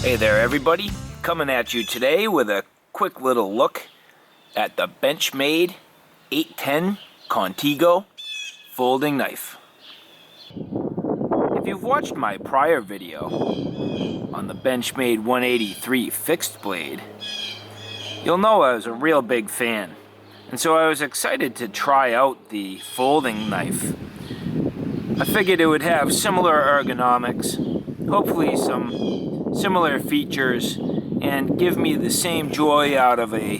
Hey there everybody, coming at you today with a quick little look at the Benchmade 810 Contego folding knife. If you've watched my prior video on the Benchmade 183 fixed blade, you'll know I was a real big fan, and so I was excited to try out the folding knife. I figured it would have similar ergonomics, hopefully some similar features, and give me the same joy out of a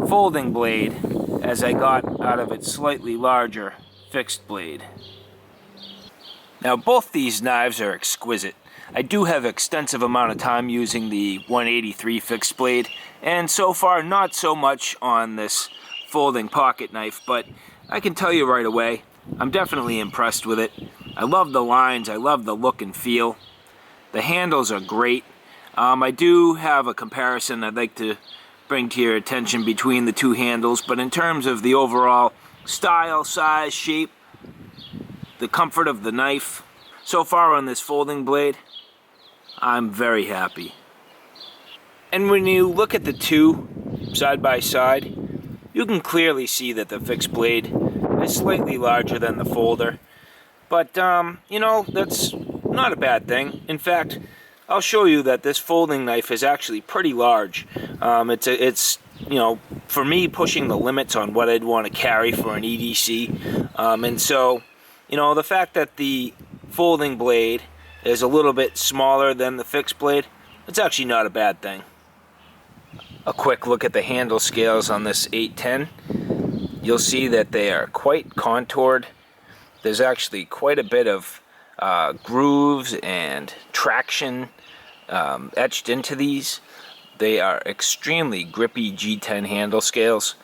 folding blade as I got out of its slightly larger fixed blade. Now both these knives are exquisite. I do have extensive amount of time using the 183 fixed blade, and so far not so much on this folding pocket knife, but I can tell you right away, I'm definitely impressed with it. I love the lines, I love the look and feel. The handles are great. I do have a comparison I'd like to bring to your attention between the two handles, but in terms of the overall style, size, shape, the comfort of the knife, so far on this folding blade, I'm very happy. And when you look at the two side by side, you can clearly see that the fixed blade is slightly larger than the folder. But, you know, that's not a bad thing. In fact, I'll show you that this folding knife is actually pretty large. It's you know, for me, pushing the limits on what I'd want to carry for an EDC. And so, you know, the fact that the folding blade is a little bit smaller than the fixed blade, it's actually not a bad thing. A quick look at the handle scales on this 810. You'll see that they are quite contoured. There's actually quite a bit of grooves and traction etched into these. They are extremely grippy G10 handle scales,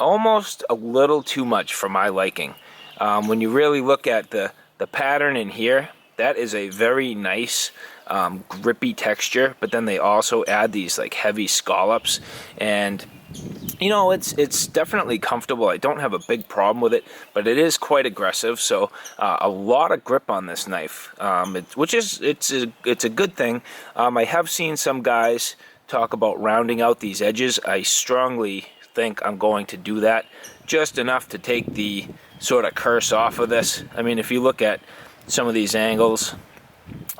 almost a little too much for my liking. When you really look at the pattern in here, that is a very nice grippy texture, but then they also add these like heavy scallops, and you know, it's definitely comfortable. I don't have a big problem with it, but it is quite aggressive. So a lot of grip on this knife, it's a good thing. I have seen some guys talk about rounding out these edges. I strongly think I'm going to do that, just enough to take the sort of curse off of this. I mean, if you look at some of these angles,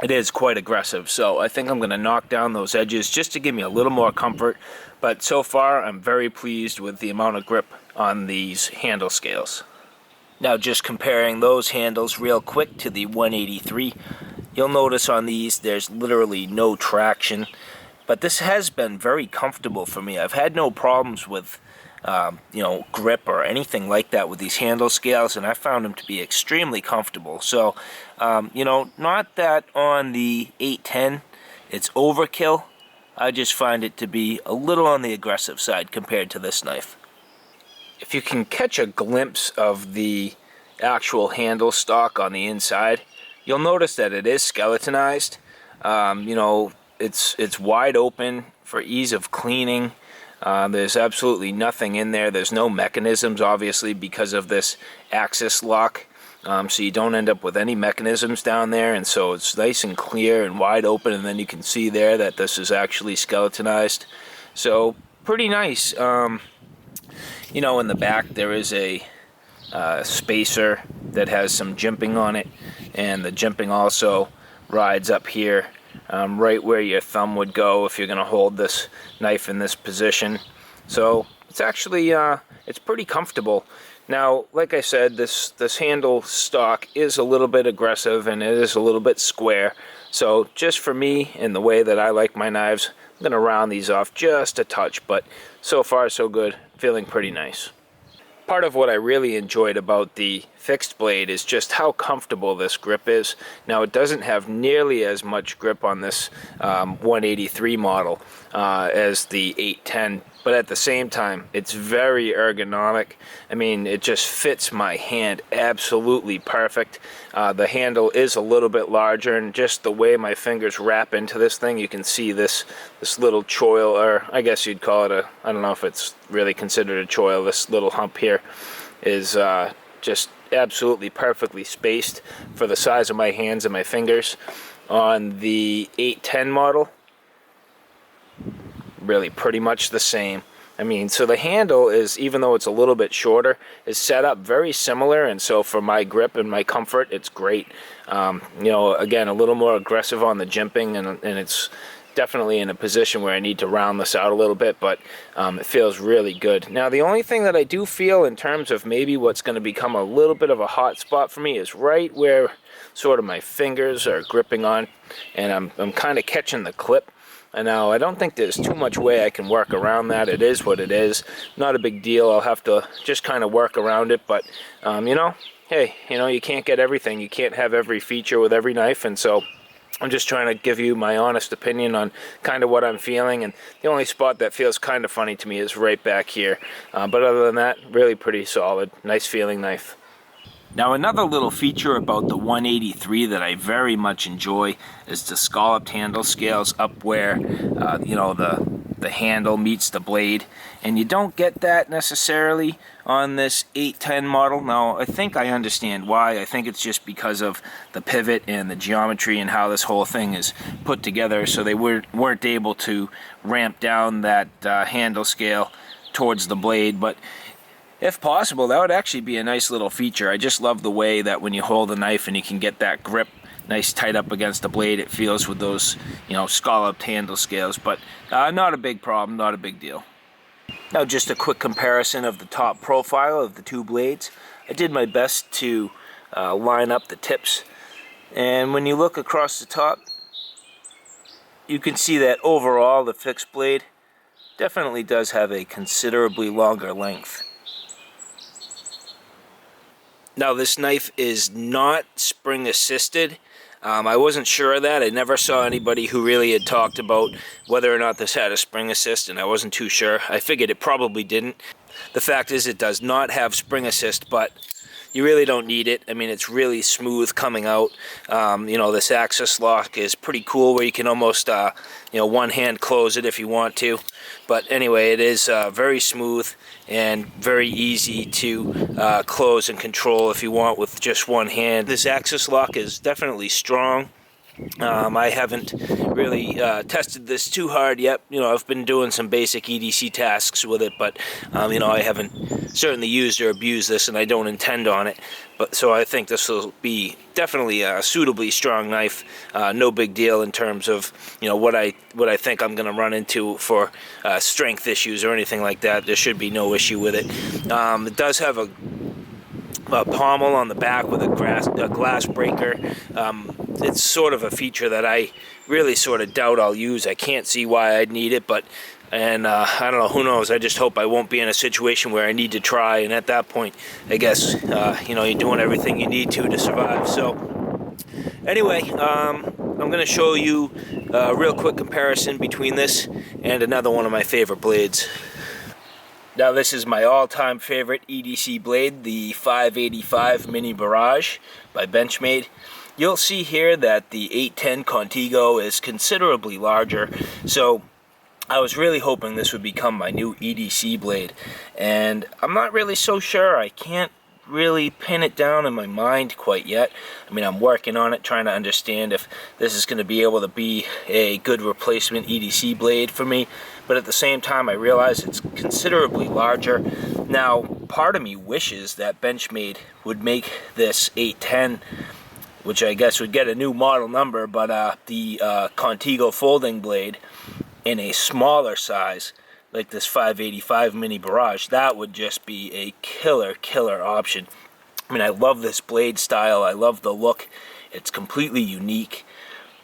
it is quite aggressive, so I think I'm going to knock down those edges just to give me a little more comfort. But so far, I'm very pleased with the amount of grip on these handle scales. Now, just comparing those handles real quick to the 183, you'll notice on these there's literally no traction, but this has been very comfortable for me. I've had no problems with you know, grip or anything like that with these handle scales, and I found them to be extremely comfortable. So, you know, not that on the 810 it's overkill. I just find it to be a little on the aggressive side compared to this knife. If you can catch a glimpse of the actual handle stock on the inside, you'll notice that it is skeletonized. You know, it's wide open for ease of cleaning. There's absolutely nothing in there. There's no mechanisms, obviously, because of this axis lock. So you don't end up with any mechanisms down there, and so it's nice and clear and wide open, and then you can see there that this is actually skeletonized. So pretty nice. You know, in the back there is a spacer that has some jimping on it, and the jimping also rides up here, right where your thumb would go if you're going to hold this knife in this position. So it's actually it's pretty comfortable. Now, like I said, this handle stock is a little bit aggressive and it is a little bit square. So just for me and the way that I like my knives, I'm going to round these off just a touch, but so far so good, feeling pretty nice. Part of what I really enjoyed about the fixed blade is just how comfortable this grip is. Now, it doesn't have nearly as much grip on this 183 model as the 810, but at the same time, it's very ergonomic. I mean, it just fits my hand absolutely perfect. The handle is a little bit larger, and just the way my fingers wrap into this thing, you can see this little choil, or I guess you'd call it I don't know if it's really considered a choil. This little hump here is just absolutely perfectly spaced for the size of my hands and my fingers. On the 810 model, really pretty much the same. I mean, so the handle is, even though it's a little bit shorter, is set up very similar, and so for my grip and my comfort, it's great. You know, again, a little more aggressive on the jimping, and it's definitely in a position where I need to round this out a little bit, but it feels really good. Now, the only thing that I do feel in terms of maybe what's going to become a little bit of a hot spot for me is right where sort of my fingers are gripping on, and I'm kind of catching the clip. And now, I don't think there's too much way I can work around that. It is what it is. Not a big deal. I'll have to just kind of work around it. But, you know, hey, you know, you can't get everything. You can't have every feature with every knife. And so I'm just trying to give you my honest opinion on kind of what I'm feeling. And the only spot that feels kind of funny to me is right back here. But other than that, really pretty solid. Nice feeling knife. Now, another little feature about the 183 that I very much enjoy is the scalloped handle scales up where, you know, the handle meets the blade. And you don't get that necessarily on this 810 model. Now, I think I understand why. I think it's just because of the pivot and the geometry and how this whole thing is put together. So they weren't able to ramp down that handle scale towards the blade. But if possible, that would actually be a nice little feature. I just love the way that when you hold the knife and you can get that grip nice tight up against the blade, it feels with those, you know, scalloped handle scales. But not a big problem, not a big deal. Now, just a quick comparison of the top profile of the two blades. I did my best to line up the tips, and when you look across the top, you can see that overall the fixed blade definitely does have a considerably longer length. Now, this knife is not spring assisted. I wasn't sure of that. I never saw anybody who really had talked about whether or not this had a spring assist, and I wasn't too sure. I figured it probably didn't. The fact is, it does not have spring assist, but you really don't need it. I mean, it's really smooth coming out. You know, this access lock is pretty cool where you can almost, you know, one hand close it if you want to. But anyway, it is very smooth and very easy to close and control if you want with just one hand. This access lock is definitely strong. I haven't really tested this too hard yet. You know, I've been doing some basic EDC tasks with it, but you know, I haven't certainly used or abused this, and I don't intend on it. But so I think this will be definitely a suitably strong knife. No big deal in terms of, you know, what I think I'm going to run into for strength issues or anything like that. There should be no issue with it. It does have a pommel on the back with a glass breaker. It's sort of a feature that I really sort of doubt I'll use. I can't see why I'd need it, but I don't know, who knows. I just hope I won't be in a situation where I need to try, and at that point, I guess, you know, you're doing everything you need to survive. So anyway, I'm going to show you a real quick comparison between this and another one of my favorite blades. Now, this is my all-time favorite EDC blade, the 585 Mini Barrage by Benchmade. You'll see here that the 810 Contego is considerably larger, so I was really hoping this would become my new EDC blade, and I'm not really so sure. I can't really pin it down in my mind quite yet. I mean, I'm working on it, trying to understand if this is going to be able to be a good replacement EDC blade for me, but at the same time, I realize it's considerably larger. Now, part of me wishes that Benchmade would make this 810, which I guess would get a new model number, but the Contego folding blade in a smaller size, like this 585 Mini Barrage. That would just be a killer option. I mean, I love this blade style. I love the look. It's completely unique.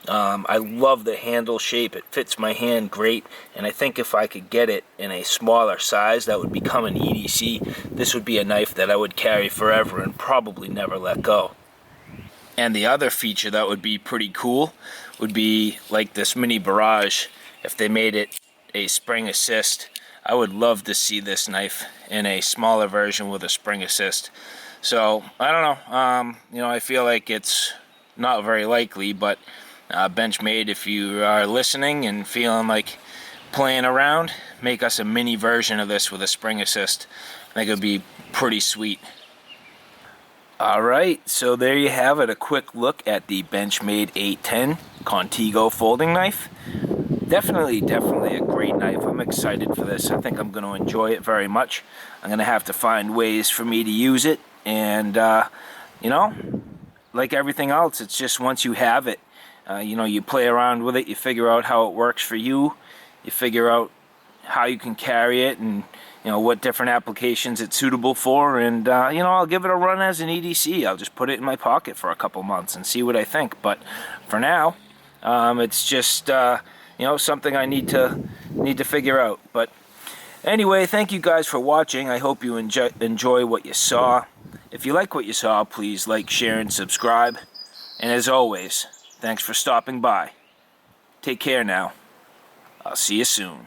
I love the handle shape. It fits my hand great, and I think if I could get it in a smaller size that would become an EDC, this would be a knife that I would carry forever and probably never let go. And the other feature that would be pretty cool would be like this Mini Barrage. If they made it a spring assist, I would love to see this knife in a smaller version with a spring assist. So I don't know, you know, I feel like it's not very likely, but Benchmade, if you are listening and feeling like playing around, make us a mini version of this with a spring assist. I think it would be pretty sweet. Alright, so there you have it, a quick look at the Benchmade 810 Contego folding knife. Definitely a great great knife. I'm excited for this. I think I'm going to enjoy it very much. I'm going to have to find ways for me to use it, and you know, like everything else, it's just once you have it, you know, you play around with it, you figure out how it works for you, you figure out how you can carry it, and you know what different applications it's suitable for, and you know, I'll give it a run as an EDC. I'll just put it in my pocket for a couple months and see what I think. But for now, it's just you know, something I need to figure out. But anyway, thank you guys for watching. I hope you enjoy what you saw. If you like what you saw, please like, share, and subscribe. And as always, thanks for stopping by. Take care now. I'll see you soon.